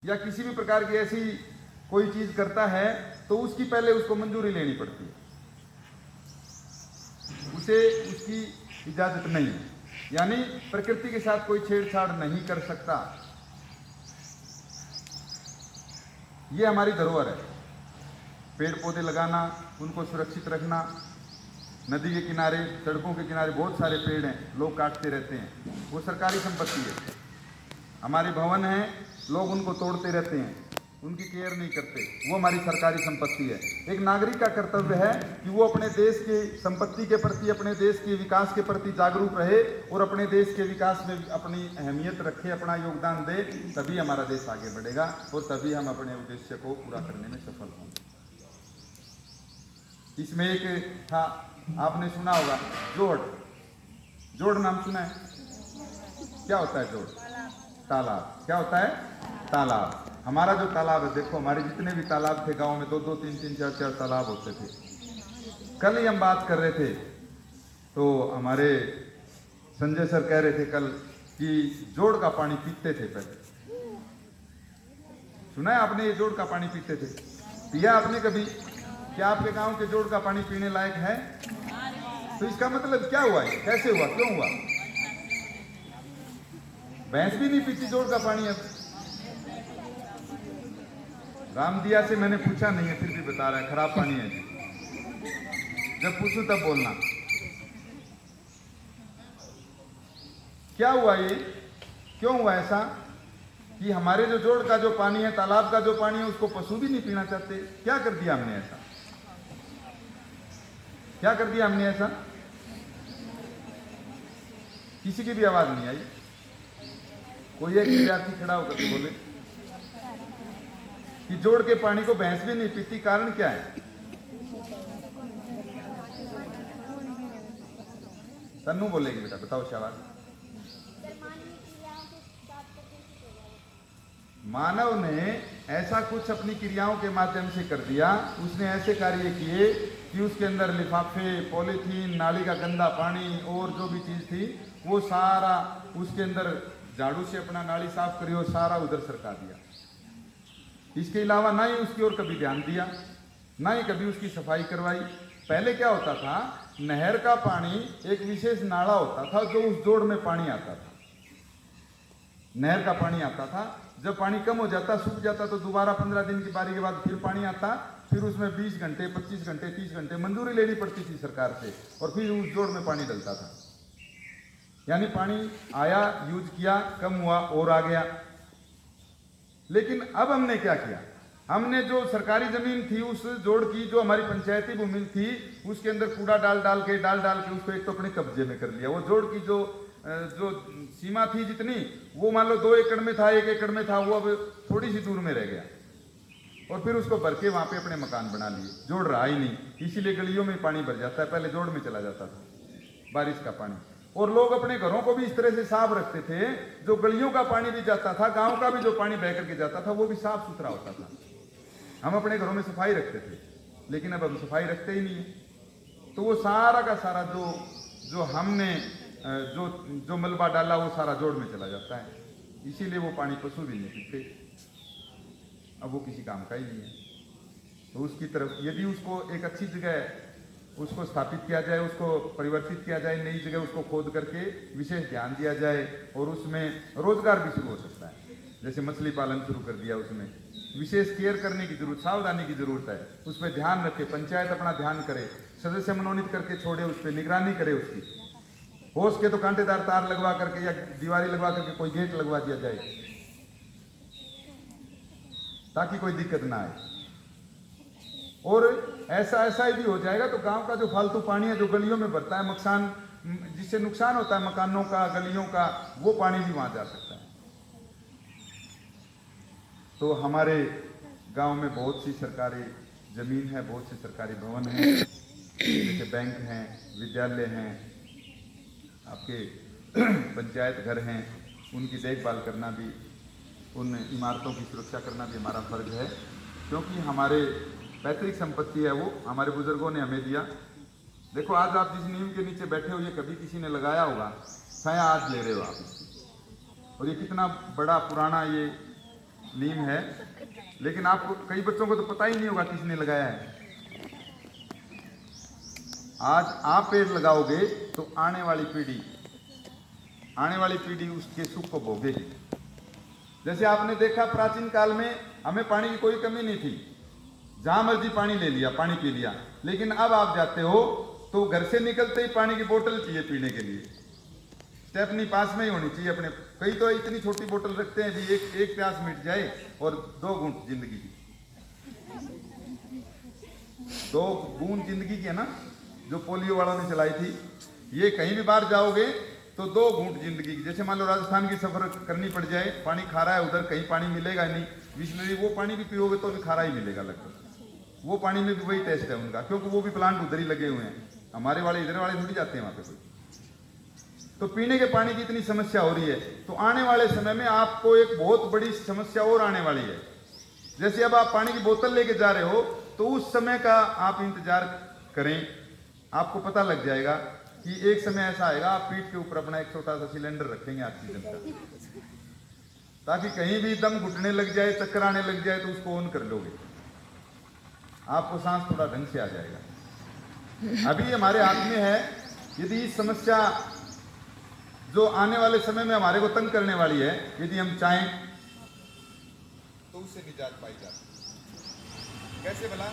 या किसी भी प्रकार की ऐसी कोई चीज करता है तो उसकी पहले उसको मंजूरी लेनी पड़ती है, उसे उसकी इजाजत नहीं है, यानी प्रकृति के साथ कोई छेड़छाड़ नहीं कर सकता। ये हमारी धरोहर है। पेड़ पौधे लगाना, उनको सुरक्षित रखना। नदी के किनारे, सड़कों के किनारे बहुत सारे पेड़ हैं, लोग काटते रहते हैं, वो सरकारी संपत्ति है। हमारे भवन हैं, लोग उनको तोड़ते रहते हैं, उनकी केयर नहीं करते, वो हमारी सरकारी संपत्ति है। एक नागरिक का कर्तव्य है कि वो अपने देश की संपत्ति के प्रति, अपने देश के विकास के प्रति जागरूक रहे और अपने देश के विकास में अपनी अहमियत रखे, अपना योगदान दे, तभी हमारा देश आगे बढ़ेगा और तभी हम अपने उद्देश्य को पूरा करने में सफल होंगे। इसमें एक था, आपने सुना होगा, जोड़। जोड़ नाम सुना है? क्या होता है जोड़? तालाब। क्या होता है? तालाब। हमारा जो तालाब है, देखो हमारे जितने भी तालाब थे गांव में, 2-2, 3-3, 4-4 तालाब होते थे। कल ही हम बात कर रहे थे तो हमारे संजय सर कह रहे थे कल कि जोड़ का पानी पीते थे पहले। सुना है आपने? ये जोड़ का पानी पीते थे, पिया आपने कभी? क्या आपके गांव के जोड़ का पानी पीने लायक है? तो इसका मतलब क्या हुआ? है कैसे हुआ, क्यों हुआ? भैंस भी नहीं पीती जोड़ का पानी। अब रामदिया से मैंने पूछा नहीं है, फिर भी बता रहा है खराब पानी है जी। जब पूछूं तब बोलना। क्या हुआ ये, क्यों हुआ ऐसा कि हमारे जो जोड़ का जो पानी है, तालाब का जो पानी है, उसको पशु भी नहीं पीना चाहते? क्या कर दिया हमने ऐसा? क्या कर दिया हमने ऐसा? किसी की भी आवाज नहीं आई। कोई एक विद्यार्थी खड़ा होकर के बोले कि जोड़ के पानी को भैंस भी नहीं पीती, कारण क्या है? तन्नू बोलेगी बेटा, बताओ शाबाश। मानव ने ऐसा कुछ अपनी क्रियाओं के माध्यम से कर दिया, उसने ऐसे कार्य किए कि उसके अंदर लिफाफे, पॉलीथीन, नाली का गंदा पानी और जो भी चीज थी वो सारा उसके अंदर झाड़ू से अपना नाली साफ करी और सारा उधर सरका दिया। इसके अलावा ना ही उसकी ओर कभी ध्यान दिया, ना ही कभी उसकी सफाई करवाई। पहले क्या होता था, नहर का पानी एक विशेष नाला होता था जो उस जोड़ में पानी आता था, नहर का पानी आता था। जब पानी कम हो जाता, सूख जाता, तो दोबारा 15 दिन की बारी के बाद फिर पानी आता, फिर उसमें 20 घंटे, 25 घंटे, 30 घंटे मंजूरी लेनी पड़ती थी सरकार से, और फिर उस जोड़ में पानी डलता था। यानी पानी आया, यूज किया, कम हुआ और आ गया। लेकिन अब हमने क्या किया, हमने जो सरकारी जमीन थी उस जोड़ की, जो हमारी पंचायती भूमि थी, उसके अंदर कूड़ा डाल डाल के उसको एक तो अपने कब्जे में कर लिया। वो जोड़ की जो सीमा थी जितनी, वो मान लो 2 एकड़ में था, 1 एकड़ में था, वो अब थोड़ी सी दूर में रह गया, और फिर उसको भर के वहां पे अपने मकान बना लिए। जोड़ रहा ही नहीं, इसीलिए गलियों में पानी भर जाता है, पहले जोड़ में चला जाता था बारिश का पानी। और लोग अपने घरों को भी इस तरह से साफ रखते थे, जो गलियों का पानी भी जाता था, गांव का भी जो पानी बह करके जाता था, वो भी साफ सुथरा होता था। हम अपने घरों में सफाई रखते थे, लेकिन अब हम सफाई रखते ही नहीं है। तो वो सारा का सारा जो हमने जो मलबा डाला, वो सारा जोड़ में चला जाता है। इसीलिए वो पानी पशु भी नहीं पीते, अब वो किसी काम का ही नहीं है। तो उसकी तरफ यदि उसको एक अच्छी जगह उसको स्थापित किया जाए, उसको परिवर्तित किया जाए, नई जगह उसको खोद करके विशेष ध्यान दिया जाए, और उसमें रोजगार भी शुरू हो सकता है। जैसे मछली पालन शुरू कर दिया, उसमें विशेष केयर करने की जरूरत, सावधानी की जरूरत है, उस पर ध्यान रखे, पंचायत अपना ध्यान करे, सदस्य मनोनीत करके छोड़े, उस पर निगरानी करे उसकी। हो सके तो कांटेदार तार लगवा करके या दीवारी लगवा करके कोई गेट लगवा दिया जाए, ताकि कोई दिक्कत ना आए। और ऐसा ही भी हो जाएगा तो गांव का जो फालतू पानी है, जो गलियों में भरता है, नुकसान, जिससे नुकसान होता है मकानों का, गलियों का, वो पानी भी वहां जा सकता है। तो हमारे गांव में बहुत सी सरकारी जमीन है, बहुत से सरकारी भवन हैं, जैसे बैंक हैं, विद्यालय हैं, आपके पंचायत घर हैं। उनकी देखभाल करना भी, उन इमारतों की सुरक्षा करना भी हमारा फर्ज है, क्योंकि हमारे पैतृक संपत्ति है, वो हमारे बुजुर्गों ने हमें दिया। देखो आज आप जिस नीम के नीचे बैठे हो, ये कभी किसी ने लगाया होगा, छाया आज ले रहे हो आप, और ये कितना बड़ा पुराना ये नीम है, लेकिन आपको कई बच्चों को तो पता ही नहीं होगा किसने लगाया है। आज आप पेड़ लगाओगे तो आने वाली पीढ़ी उसके सुख को भोगेगी। जैसे आपने देखा प्राचीन काल में हमें पानी की कोई कमी नहीं थी, जहां मर्जी पानी ले लिया, पानी पी लिया। लेकिन अब आप जाते हो तो घर से निकलते ही पानी की बोतल चाहिए पीने के लिए, स्टेपनी पास में ही होनी चाहिए अपने। कई तो इतनी छोटी बोतल रखते हैं भी एक प्यास मिट जाए और 2 घूंट जिंदगी की, 2 बूंद जिंदगी की है ना, जो पोलियो वालों ने चलाई थी। ये कहीं भी बाहर जाओगे तो 2 घूंट जिंदगी की। जैसे मान लो राजस्थान की सफर करनी पड़ जाए, पानी खारा है, उधर कहीं पानी मिलेगा नहीं, बिस्लरी वो पानी भी पियोगे तो भी खारा ही मिलेगा लगभग। वो पानी में भी वही टेस्ट है उनका, क्योंकि वो भी प्लांट उधर ही लगे हुए हैं। हमारे वाले इधर वाले थोड़ी जाते हैं वहां पे कोई। तो पीने के पानी की इतनी समस्या हो रही है, तो आने वाले समय में आपको एक बहुत बड़ी समस्या और आने वाली है। जैसे अब आप पानी की बोतल लेके जा रहे हो तो उस समय का आप इंतजार करें, आपको पता लग जाएगा कि एक समय ऐसा आएगा आप पीठ के ऊपर अपना एक छोटा सा सिलेंडर रखेंगे ऑक्सीजन का, ताकि कहीं भी दम घुटने लग जाए, चक्कर आने लग जाए तो उसको ऑन कर लोगे, आपको सांस थोड़ा ढंग से आ जाएगा। अभी हमारे हाथ में है, यदि इस समस्या जो आने वाले समय में हमारे को तंग करने वाली है, यदि हम चाहें तो उससे निजात पाई जा सकती है। कैसे भला?